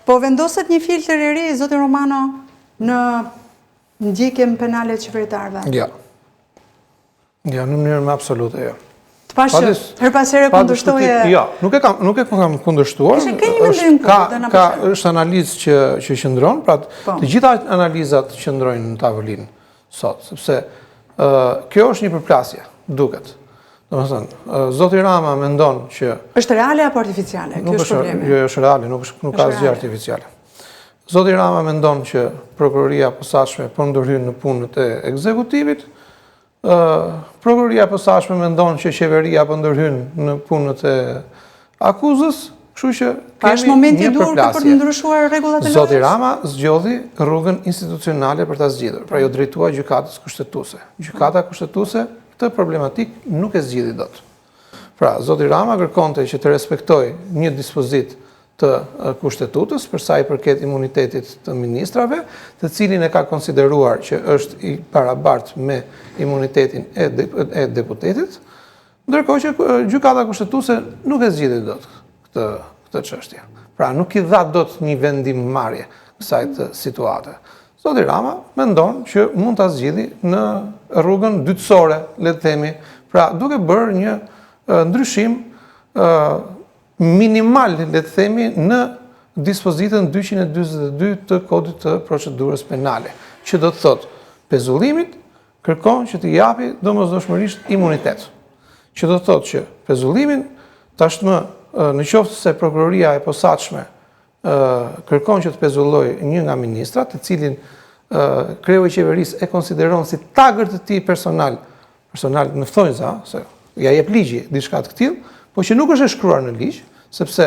Po vendoset një filtër i ri, zoti Romano, në ndjekjen penale të qeveritarëve? Ja. Ja, në mënyrë më absolute, jo. Të pashë, her pas here kundërshtoje... Ja, nuk e kam kundërshtuar. Është analizë që qëndron, pra të gjitha analizat qëndrojnë në tavolinë sot, sepse kjo është një përplasje, duket. Zoti Rama mendon që... është reale apo artificiale? Kjo është problemi. Jo, është reale, nuk ka asgjë artificiale. Zoti Rama mendon që prokuroria e posaçme po ndërhyn në punët e ekzekutivit. Prokuroria e posaçme mendon që qeveria po ndërhyn në punët e akuzës, kështu që është momenti i dur për të ndryshuar rregullat e lojës. Zoti Rama zgjodhi rrugën institucionale për ta zgjidhur, pra jo drejtua gjykatës kushtetuese. Gjykata kushtetuese këtë problematik nuk e zgjidhi dot. Pra, zoti Rama kërkonte që të respektojë një dispozit të kushtetutës për sa i përket imunitetit të ministrave, të cilin e ka konsideruar që është i barabartë me imunitetin e deputetit, ndërkohë që gjykata kushtetuese nuk e zgjidhi dot këtë çështje. Pra, nuk i dha dot një vendimmarrje kësaj situate. Zoti Rama mendon që mund ta zgjidhi në rrugën dytësore, le të themi, pra duke bërë një ndryshim minimal, le të themi, në dispozitën 242 të kodit të procedurës penale, që do të thotë pezullimit kërkon që të japi domosdoshmërisht imunitet. Që do të thotë që pezullimin tashmë në qoftë se prokuroria e posaçme kërkon që të pezulloj një nga ministrat, të cilin kreu i qeverisë e konsideron si tagër të tij personal në thonjza, se ja jep ligji diçka të tillë, po që nuk është e shkruar në ligj, sepse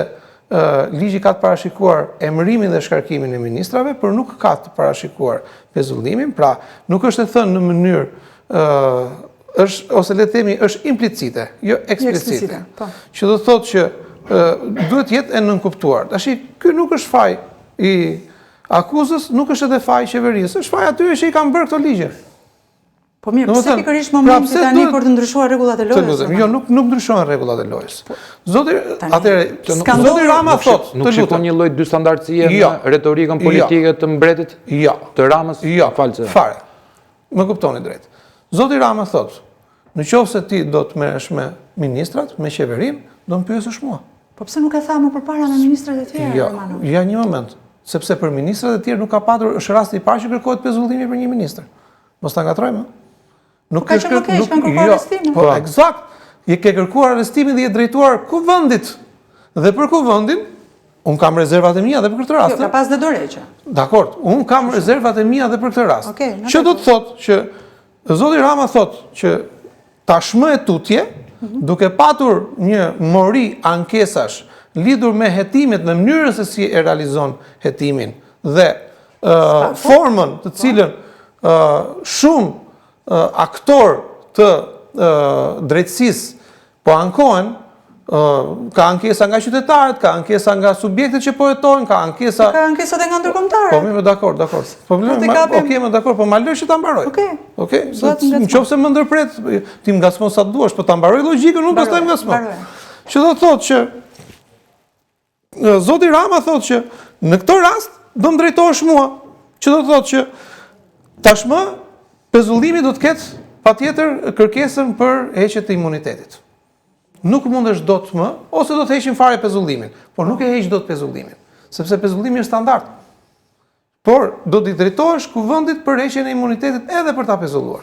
ligji ka të parashikuar emërimin dhe shkarkimin e ministrave, por nuk ka të parashikuar pezullimin, pra nuk është e thënë në mënyrë ose le të themi është implicite, jo eksplicite. Që do të thotë që duhet jetë e nënkuptuar. Tashi, ky nuk është faj i akuzës, nuk është edhe faj i qeverisë, është faj atyre që i kanë bërë këto ligje. Po mirë, pse pikërisht momenti tani për të ndryshuar rregullat e lojës? Jo, nuk ndryshohen rregullat e lojës. Zoti Rama thotë, nuk shikon një lloj dystandardësie në retorikën politike të mbretit? Jo. Të Ramës? Jo, fare. Më kuptoni drejt. Zoti Rama thotë, në qoftë se ti do të merresh me ministrat, me qeverinë, do më pyesësh mua. Po pse nuk e tha më përpara me ministrat e tjerë, Romano? Ja, një moment. Sepse për ministrat e tjerë nuk ka patur, është rasti i parë që kërkohet pezullimi për një ministër. Mos ta ngatrojmë. Nuk ka qenë okej, kanë kërkuar arrestimin. Po, eksakt. Je ke kërkuar arrestimin dhe je drejtuar kuvendit. Dhe për kuvendin, unë kam rezervat e mia dhe për këtë rast. Jo, ka pas dhe dorëheqje. Dakor, unë kam rezervat e mia dhe për këtë rast. Që do të thotë që zoti Rama thotë që tashmë e tutje, duke patur një mori ankesash lidhur me hetimet në mënyrën se si e realizon hetimin dhe formën të cilën shumë aktor të drejtësisë po ankohen, ka ankesa nga qytetarët, ka ankesa nga subjektet që po hetojnë, ka ankesa... Ka ankesat e nga ndërkombëtarët. Po, mirë, dakor. Po ma lësh që ta mbaroj. Okej. Në qoftë se më ndërpret, ti më ngacmon sa të duash, po ta mbaroj logjikën, unë pastaj më ngacmon. Që do të thotë që zoti Rama thotë që në këtë rast do më drejtohesh mua. Që do të thotë që tashmë pezullimi do të ketë patjetër kërkesën për heqje të imunitetit. Nuk mundesh dot më, ose do të heqim fare pezullimin, por nuk e heq dot pezullimin, sepse pezullimi është standard. Por do t'i drejtohesh kuvendit për heqjen e imunitetit edhe për ta pezulluar.